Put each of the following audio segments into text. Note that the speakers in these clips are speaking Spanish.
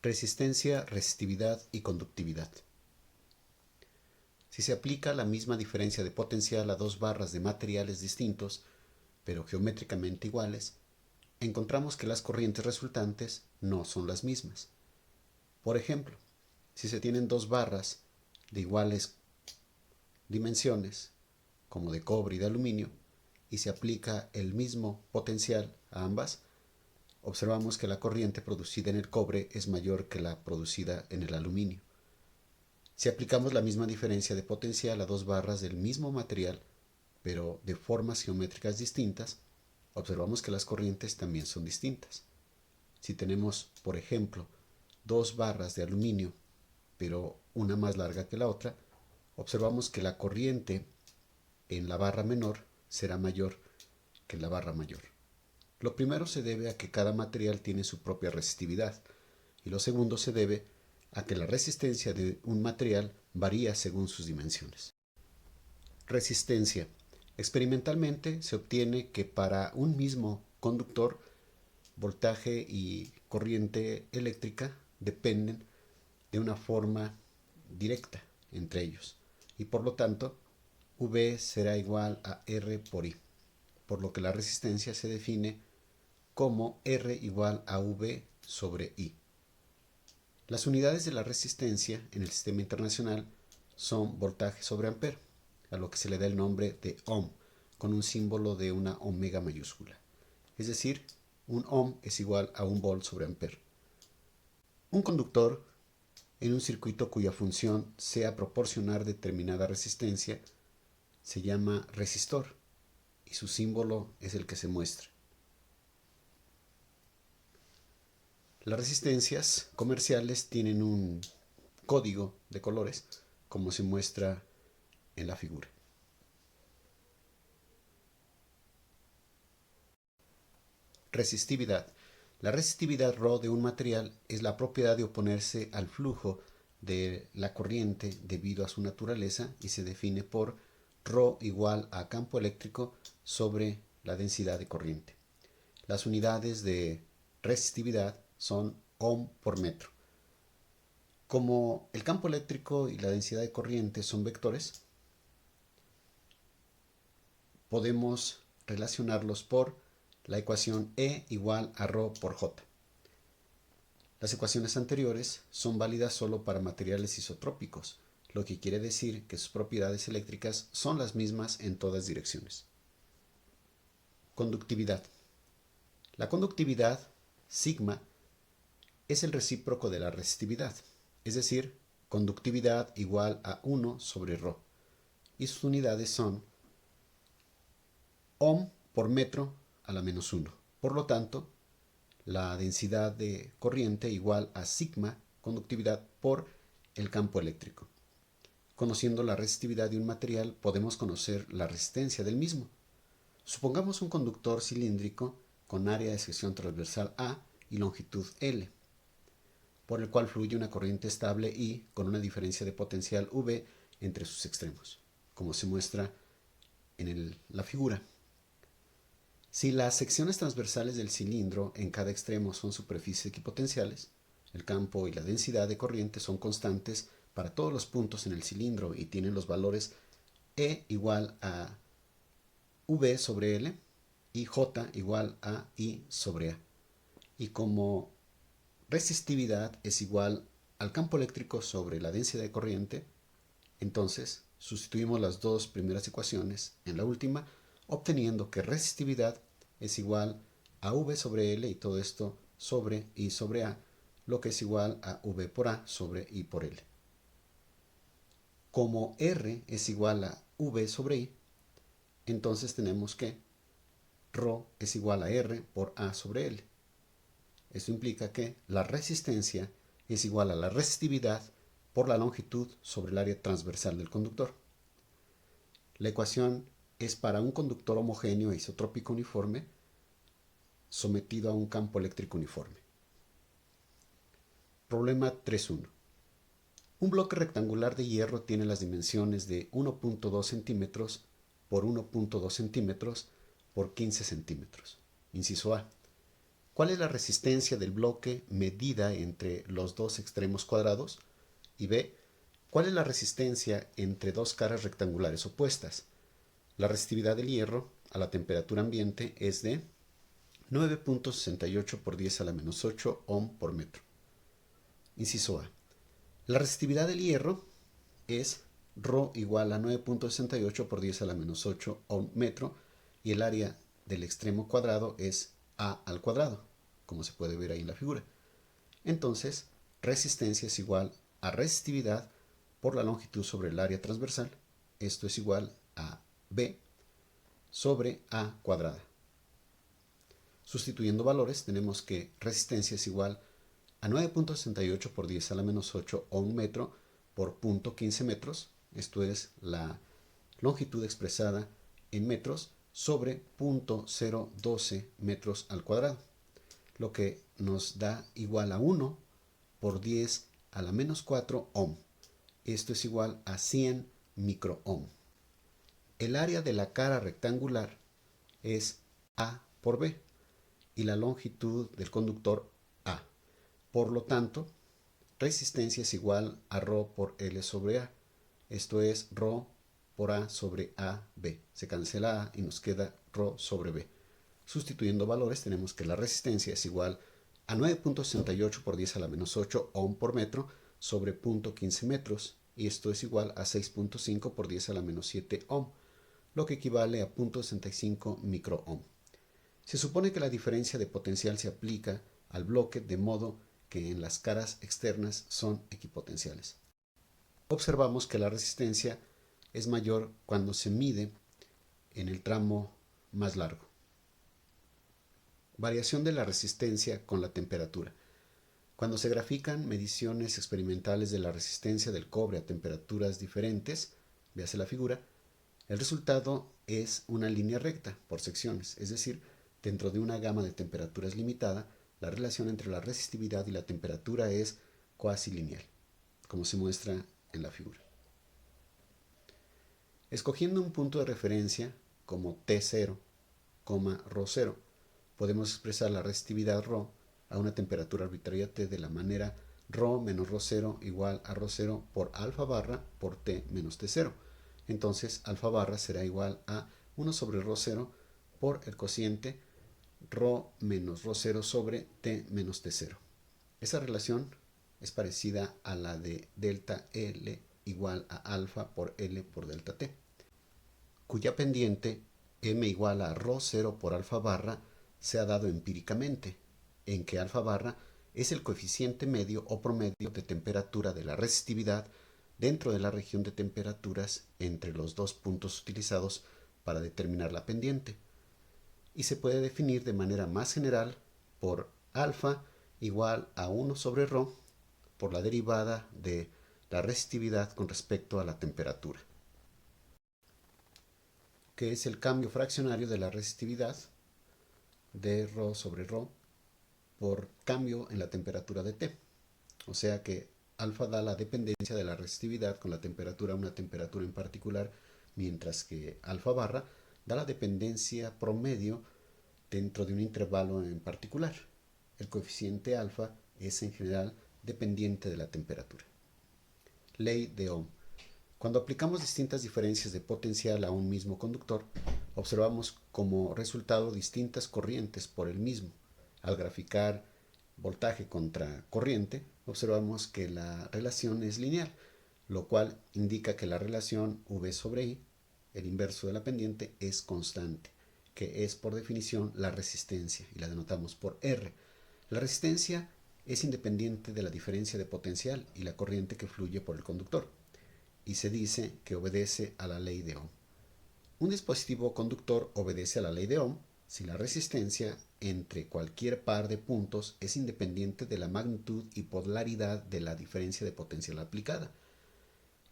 Resistencia, resistividad y conductividad. Si se aplica la misma diferencia de potencial a dos barras de materiales distintos, pero geométricamente iguales, encontramos que las corrientes resultantes no son las mismas. Por ejemplo, si se tienen dos barras de iguales dimensiones, como de cobre y de aluminio, y se aplica el mismo potencial a ambas, observamos que la corriente producida en el cobre es mayor que la producida en el aluminio. Si aplicamos la misma diferencia de potencial a dos barras del mismo material, pero de formas geométricas distintas, observamos que las corrientes también son distintas. Si tenemos, por ejemplo, dos barras de aluminio, pero una más larga que la otra, observamos que la corriente en la barra menor será mayor que en la barra mayor. Lo primero se debe a que cada material tiene su propia resistividad, y lo segundo se debe a que la resistencia de un material varía según sus dimensiones. Resistencia. Experimentalmente se obtiene que para un mismo conductor, voltaje y corriente eléctrica dependen de una forma directa entre ellos, y por lo tanto V será igual a R por I, por lo que la resistencia se define como R igual a V sobre I. Las unidades de la resistencia en el sistema internacional son voltaje sobre ampere, a lo que se le da el nombre de ohm, con un símbolo de una omega mayúscula. Es decir, un ohm es igual a un volt sobre ampere. Un conductor en un circuito cuya función sea proporcionar determinada resistencia se llama resistor, y su símbolo es el que se muestra. Las resistencias comerciales tienen un código de colores, como se muestra en la figura. Resistividad. La resistividad ρ de un material es la propiedad de oponerse al flujo de la corriente debido a su naturaleza y se define por ρ igual a campo eléctrico sobre la densidad de corriente. Las unidades de resistividad son ohm por metro. Como el campo eléctrico y la densidad de corriente son vectores, podemos relacionarlos por la ecuación E igual a ρ por J. Las ecuaciones anteriores son válidas solo para materiales isotrópicos, lo que quiere decir que sus propiedades eléctricas son las mismas en todas direcciones. Conductividad. La conductividad, sigma, es el recíproco de la resistividad, es decir, conductividad igual a 1 sobre ρ, y sus unidades son ohm por metro a la menos 1. Por lo tanto, la densidad de corriente igual a sigma conductividad por el campo eléctrico. Conociendo la resistividad de un material, podemos conocer la resistencia del mismo. Supongamos un conductor cilíndrico con área de sección transversal A y longitud L, por el cual fluye una corriente estable I con una diferencia de potencial V entre sus extremos, como se muestra en la figura. Si las secciones transversales del cilindro en cada extremo son superficies equipotenciales, el campo y la densidad de corriente son constantes para todos los puntos en el cilindro y tienen los valores E igual a V sobre L y J igual a I sobre A. Y como resistividad es igual al campo eléctrico sobre la densidad de corriente, entonces sustituimos las dos primeras ecuaciones en la última, obteniendo que resistividad es igual a V sobre L y todo esto sobre I sobre A, lo que es igual a V por A sobre I por L. Como R es igual a V sobre I, entonces tenemos que ρ es igual a R por A sobre L. Esto implica que la resistencia es igual a la resistividad por la longitud sobre el área transversal del conductor. La ecuación es para un conductor homogéneo e isotrópico uniforme sometido a un campo eléctrico uniforme. Problema 3.1. Un bloque rectangular de hierro tiene las dimensiones de 1.2 centímetros por 1.2 centímetros por 15 centímetros. Inciso A. ¿Cuál es la resistencia del bloque medida entre los dos extremos cuadrados? Y B, ¿cuál es la resistencia entre dos caras rectangulares opuestas? La resistividad del hierro a la temperatura ambiente es de 9.68 por 10 a la menos 8 ohm por metro. Inciso A. La resistividad del hierro es ρ igual a 9.68 por 10 a la menos 8 ohm metro y el área del extremo cuadrado es A al cuadrado, como se puede ver ahí en la figura. Entonces, resistencia es igual a resistividad por la longitud sobre el área transversal. Esto es igual a B sobre A cuadrada. Sustituyendo valores, tenemos que resistencia es igual a 9.68 por 10 a la menos 8 ohm metro por 0.15 metros. Esto es la longitud expresada en metros sobre 0.012 metros al cuadrado, lo que nos da igual a 1 por 10 a la menos 4 ohm. Esto es igual a 100 microohm. El área de la cara rectangular es A por B y la longitud del conductor A. Por lo tanto, resistencia es igual a ρ por L sobre A. Esto es ρ por A sobre AB. Se cancela A y nos queda ρ sobre B. Sustituyendo valores tenemos que la resistencia es igual a 9.68 por 10 a la menos 8 ohm por metro sobre 0.15 metros y esto es igual a 6.5 por 10 a la menos 7 ohm, lo que equivale a 0.65 microohm. Se supone que la diferencia de potencial se aplica al bloque de modo que en las caras externas son equipotenciales. Observamos que la resistencia es mayor cuando se mide en el tramo más largo. Variación de la resistencia con la temperatura. Cuando se grafican mediciones experimentales de la resistencia del cobre a temperaturas diferentes, véase la figura, el resultado es una línea recta por secciones, es decir, dentro de una gama de temperaturas limitada, la relación entre la resistividad y la temperatura es cuasi lineal, como se muestra en la figura. Escogiendo un punto de referencia como T0, ρ0, podemos expresar la resistividad ρ a una temperatura arbitraria T de la manera ρ menos ρ0 igual a ρ0 por alfa barra por T menos T0. Entonces, alfa barra será igual a 1 sobre ρ0 por el cociente ρ menos ρ0 sobre T menos T0. Esa relación es parecida a la de delta L igual a alfa por L por delta T, cuya pendiente m igual a ρ0 por alfa barra se ha dado empíricamente, en que alfa barra es el coeficiente medio o promedio de temperatura de la resistividad dentro de la región de temperaturas entre los dos puntos utilizados para determinar la pendiente, y se puede definir de manera más general por alfa igual a 1 sobre ρ por la derivada de la resistividad con respecto a la temperatura, que es el cambio fraccionario de la resistividad de ρ sobre ρ por cambio en la temperatura de T. O sea que alfa da la dependencia de la resistividad con la temperatura a una temperatura en particular, mientras que alfa barra da la dependencia promedio dentro de un intervalo en particular. El coeficiente alfa es en general dependiente de la temperatura. Ley de Ohm. Cuando aplicamos distintas diferencias de potencial a un mismo conductor, observamos como resultado distintas corrientes por el mismo. Al graficar voltaje contra corriente, observamos que la relación es lineal, lo cual indica que la relación V sobre I, el inverso de la pendiente, es constante, que es por definición la resistencia, y la denotamos por R. La resistencia es independiente de la diferencia de potencial y la corriente que fluye por el conductor, y se dice que obedece a la ley de Ohm. Un dispositivo conductor obedece a la ley de Ohm si la resistencia entre cualquier par de puntos es independiente de la magnitud y polaridad de la diferencia de potencial aplicada.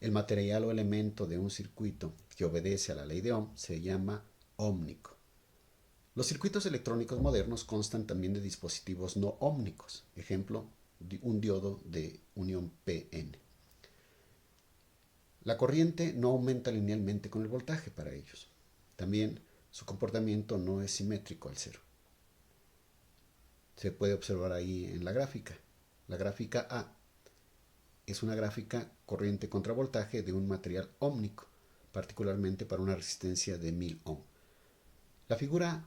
El material o elemento de un circuito que obedece a la ley de Ohm se llama ómnico. Los circuitos electrónicos modernos constan también de dispositivos no ómnicos, ejemplo, un diodo de unión PN. La corriente no aumenta linealmente con el voltaje para ellos. También su comportamiento no es simétrico al cero. Se puede observar ahí en la gráfica. La gráfica A es una gráfica corriente contra voltaje de un material ómnico, particularmente para una resistencia de 1000 ohm. La figura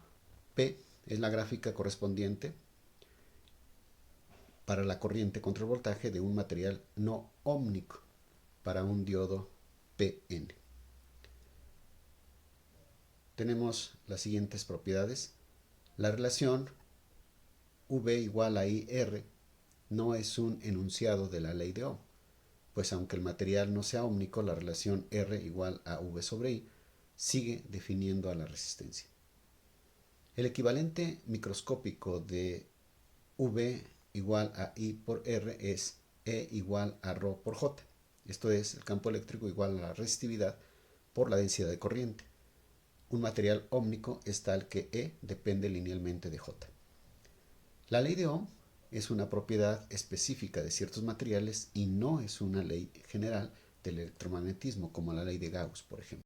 P es la gráfica correspondiente para la corriente contra voltaje de un material no ómnico, para un diodo PN. Tenemos las siguientes propiedades. La relación V igual a IR no es un enunciado de la ley de Ohm, pues aunque el material no sea ómnico, la relación R igual a V sobre I sigue definiendo a la resistencia. El equivalente microscópico de V igual a I por R es E igual a ρ por J. Esto es, el campo eléctrico igual a la resistividad por la densidad de corriente. Un material ómnico es tal que E depende linealmente de J. La ley de Ohm es una propiedad específica de ciertos materiales y no es una ley general del electromagnetismo como la ley de Gauss, por ejemplo.